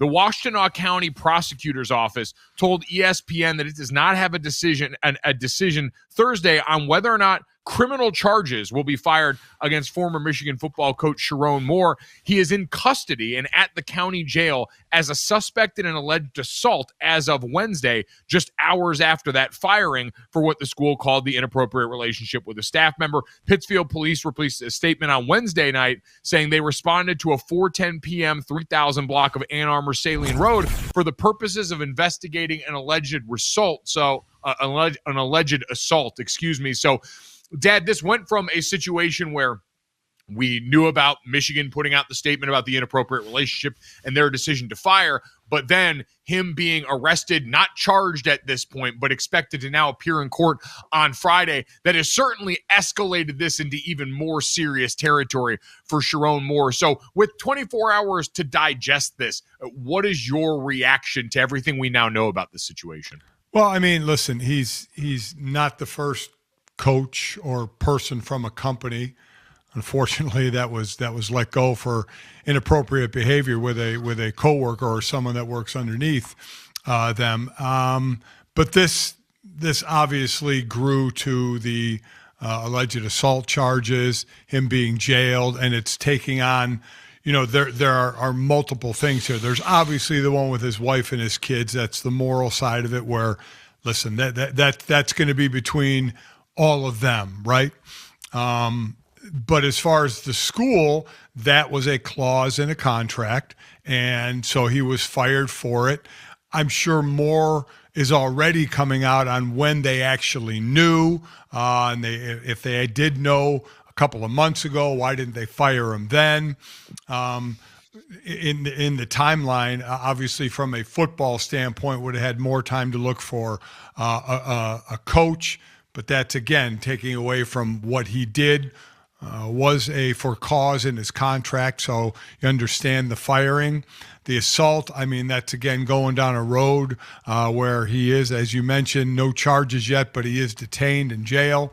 The Washtenaw County Prosecutor's Office told ESPN that it does not have a decision Thursday on whether or not criminal charges will be fired against former Michigan football coach Sherrone Moore. He is in custody and at the county jail as a suspect in an alleged assault as of Wednesday, just hours after that firing for what the school called the inappropriate relationship with a staff member. Pittsfield police released a statement on Wednesday night saying they responded to a 4:10 p.m. 3000 block of Ann Arbor Saline Road for the purposes of investigating an alleged assault. So, So, Dad, this went from a situation where we knew about Michigan putting out the statement about the inappropriate relationship and their decision to fire, but then him being arrested, not charged at this point, but expected to now appear in court on Friday. That has certainly escalated this into even more serious territory for Sherrone Moore. So with 24 hours to digest this, what is your reaction to everything we now know about this situation? Well, I mean, listen, he's not the first coach or person from a company, unfortunately, that was let go for inappropriate behavior with a coworker or someone that works underneath them. But this obviously grew to the alleged assault charges, him being jailed, and it's taking on. There are multiple things here. There's obviously the one with his wife and his kids. That's the moral side of it. Where, listen, that's going to be between all of them, right? But as far as the school, that was a clause in a contract, and so he was fired for it. I'm sure more is already coming out on when they actually knew, and if they did know a couple of months ago, why didn't they fire him then? In the timeline, obviously from a football standpoint, would have had more time to look for a coach. But that's, again, taking away from what he did, was for cause in his contract. So you understand the firing. The assault, I mean, that's, again, going down a road where he is, as you mentioned, no charges yet, but he is detained in jail.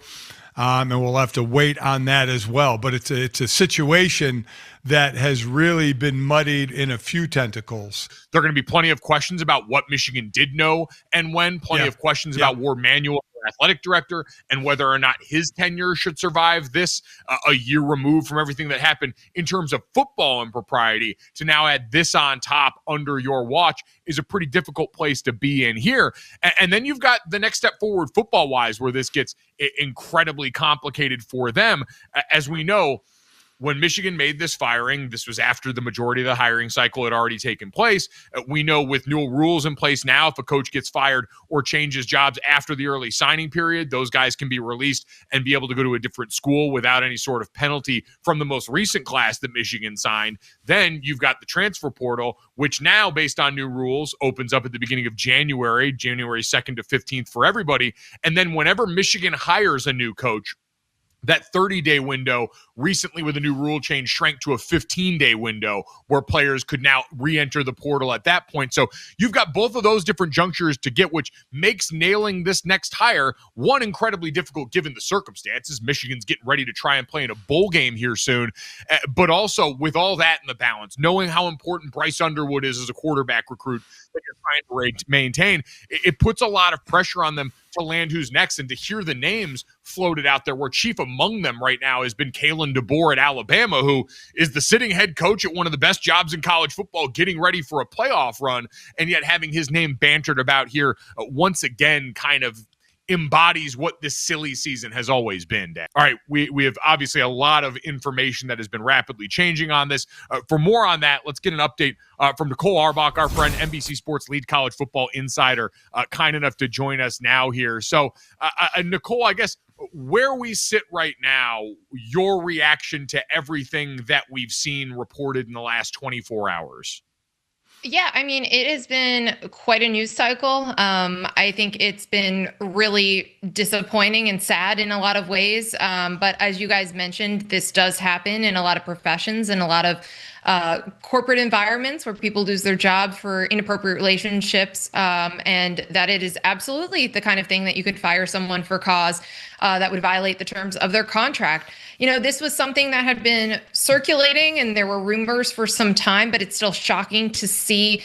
And we'll have to wait on that as well. But it's a situation that has really been muddied in a few tentacles. There are going to be plenty of questions about what Michigan did know and when, plenty of questions about Warde Manuel, athletic director, and whether or not his tenure should survive this a year removed from everything that happened in terms of football impropriety. To now add this on top under your watch is a pretty difficult place to be in here. And then you've got the next step forward football-wise where this gets incredibly complicated for them. As we know, when Michigan made this firing, this was after the majority of the hiring cycle had already taken place. We know with new rules in place now, if a coach gets fired or changes jobs after the early signing period, those guys can be released and be able to go to a different school without any sort of penalty from the most recent class that Michigan signed. Then you've got the transfer portal, which now, based on new rules, opens up at the beginning of January 2nd to 15th for everybody. And then whenever Michigan hires a new coach, that 30-day window recently with a new rule change shrank to a 15-day window where players could now re-enter the portal at that point. So you've got both of those different junctures to get, which makes nailing this next hire, one, incredibly difficult given the circumstances. Michigan's getting ready to try and play in a bowl game here soon. But also with all that in the balance, knowing how important Bryce Underwood is as a quarterback recruit that you're trying to maintain, it puts a lot of pressure on them to land who's next, and to hear the names floated out there, where chief among them right now has been Kalen DeBoer at Alabama, who is the sitting head coach at one of the best jobs in college football, getting ready for a playoff run, and yet having his name bantered about here once again kind of embodies what this silly season has always been, Dan. All right, we have obviously a lot of information that has been rapidly changing on this. For more on that, let's get an update from Nicole Auerbach, our friend, NBC Sports lead college football insider, kind enough to join us now here. So, Nicole, I guess where we sit right now, your reaction to everything that we've seen reported in the last 24 hours. Yeah, I mean, it has been quite a news cycle. I think it's been really disappointing and sad in a lot of ways. But as you guys mentioned, this does happen in a lot of professions and a lot of corporate environments where people lose their job for inappropriate relationships, and that it is absolutely the kind of thing that you could fire someone for cause that would violate the terms of their contract. This was something that had been circulating and there were rumors for some time, but it's still shocking to see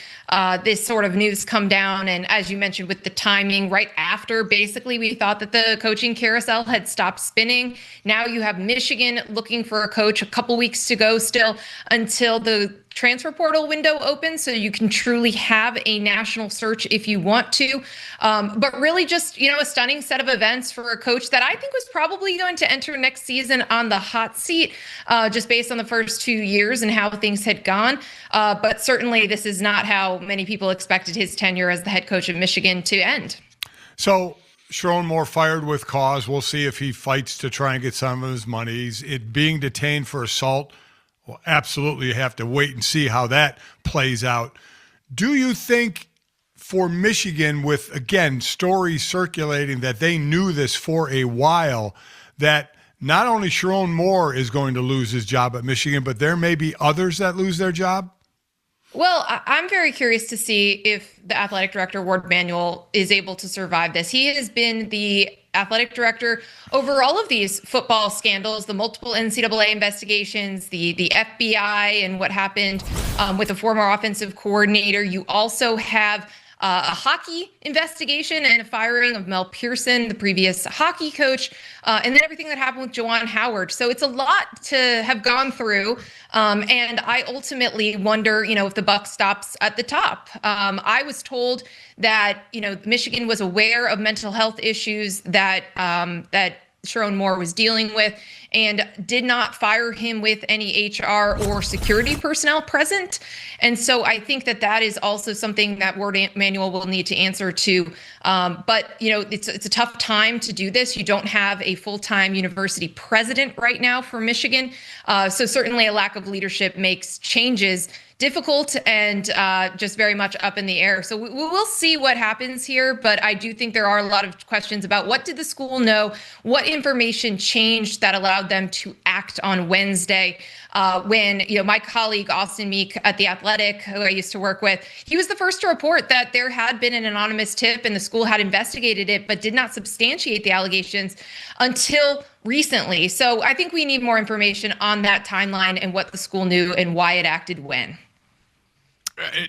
this sort of news come down. And as you mentioned, with the timing right after, basically, we thought that the coaching carousel had stopped spinning. Now you have Michigan looking for a coach, a couple weeks to go still until the transfer portal window opens, so you can truly have a national search if you want to. But really just, a stunning set of events for a coach that I think was probably going to enter next season on the hot seat, just based on the first 2 years and how things had gone. But certainly this is not how many people expected his tenure as the head coach of Michigan to end. So Sherrone Moore fired with cause. We'll see if he fights to try and get some of his money. It being detained for assault. Well, absolutely, you have to wait and see how that plays out. Do you think for Michigan, with, again, stories circulating that they knew this for a while, that not only Sherrone Moore is going to lose his job at Michigan, but there may be others that lose their job? Well, I'm very curious to see if the athletic director, Warde Manuel, is able to survive this. He has been the athletic director over all of these football scandals, the multiple NCAA investigations, the FBI, and what happened with the former offensive coordinator. You also have a hockey investigation and a firing of Mel Pearson, the previous hockey coach, and then everything that happened with Juwan Howard. So it's a lot to have gone through. And I ultimately wonder, if the buck stops at the top. I was told that, Michigan was aware of mental health issues that Sherrone Moore was dealing with and did not fire him with any HR or security personnel present. And so I think that is also something that Warde Manuel will need to answer to. But, it's a tough time to do this. You don't have a full-time university president right now for Michigan. So certainly a lack of leadership makes changes difficult and just very much up in the air. So we'll see what happens here, but I do think there are a lot of questions about what did the school know, what information changed that allowed them to act on Wednesday when, my colleague Austin Meek at The Athletic, who I used to work with, he was the first to report that there had been an anonymous tip and the school had investigated it, but did not substantiate the allegations until recently. So I think we need more information on that timeline and what the school knew and why it acted when.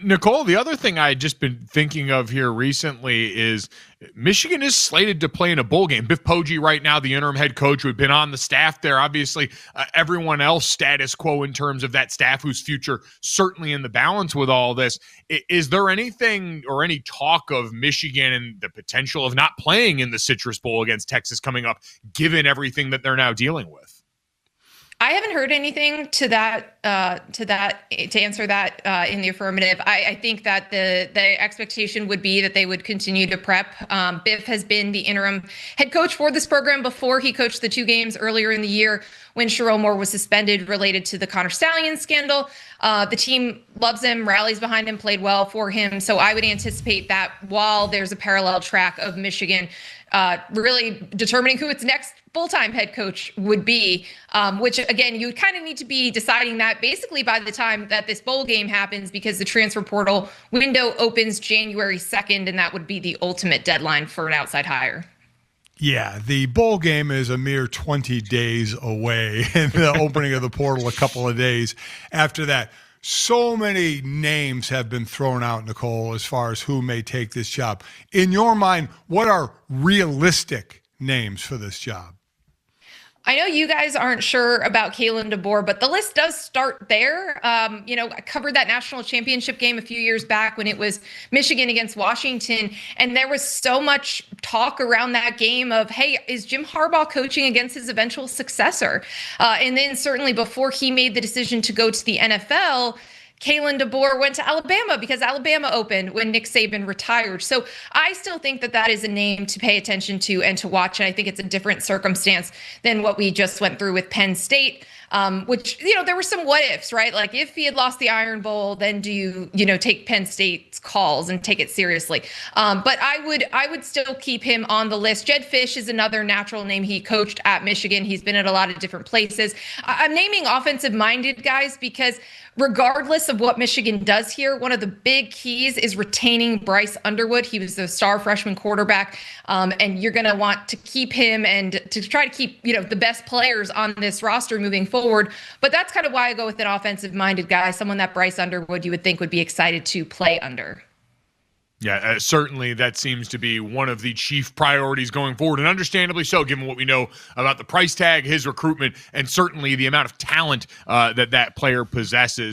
Nicole, the other thing I had just been thinking of here recently is Michigan is slated to play in a bowl game. Biff Poggi right now, the interim head coach who had been on the staff there. Obviously, everyone else status quo in terms of that staff whose future certainly in the balance with all this. Is there anything or any talk of Michigan and the potential of not playing in the Citrus Bowl against Texas coming up, given everything that they're now dealing with? I haven't heard anything to answer that in the affirmative. I think that the expectation would be that they would continue to prep. Biff has been the interim head coach for this program before. He coached the 2 games earlier in the year when Sherrone Moore was suspended related to the Connor Stallion scandal. The team loves him, rallies behind him, played well for him. So I would anticipate that while there's a parallel track of Michigan really determining who its next full-time head coach would be, which, again, you kind of need to be deciding that basically by the time that this bowl game happens, because the transfer portal window opens January 2nd, and that would be the ultimate deadline for an outside hire. Yeah, the bowl game is a mere 20 days away, and the opening of the portal a couple of days after that. So many names have been thrown out, Nicole, as far as who may take this job. In your mind, what are realistic names for this job? I know you guys aren't sure about Kalen DeBoer, but the list does start there. I covered that national championship game a few years back when it was Michigan against Washington, and there was so much talk around that game of, hey, is Jim Harbaugh coaching against his eventual successor? And then certainly before he made the decision to go to the NFL, Kalen DeBoer went to Alabama because Alabama opened when Nick Saban retired. So I still think that is a name to pay attention to and to watch. And I think it's a different circumstance than what we just went through with Penn State. which, there were some what ifs, right? Like if he had lost the Iron Bowl, then do you take Penn State's calls and take it seriously? But I would still keep him on the list. Jedd Fisch is another natural name. He coached at Michigan. He's been at a lot of different places. I'm naming offensive-minded guys because regardless of what Michigan does here, one of the big keys is retaining Bryce Underwood. He was the star freshman quarterback, and you're going to want to keep him and to try to keep, the best players on this roster moving forward. But that's kind of why I go with an offensive-minded guy, someone that Bryce Underwood you would think would be excited to play under. Yeah, certainly that seems to be one of the chief priorities going forward, and understandably so, given what we know about the price tag, his recruitment, and certainly the amount of talent that player possesses.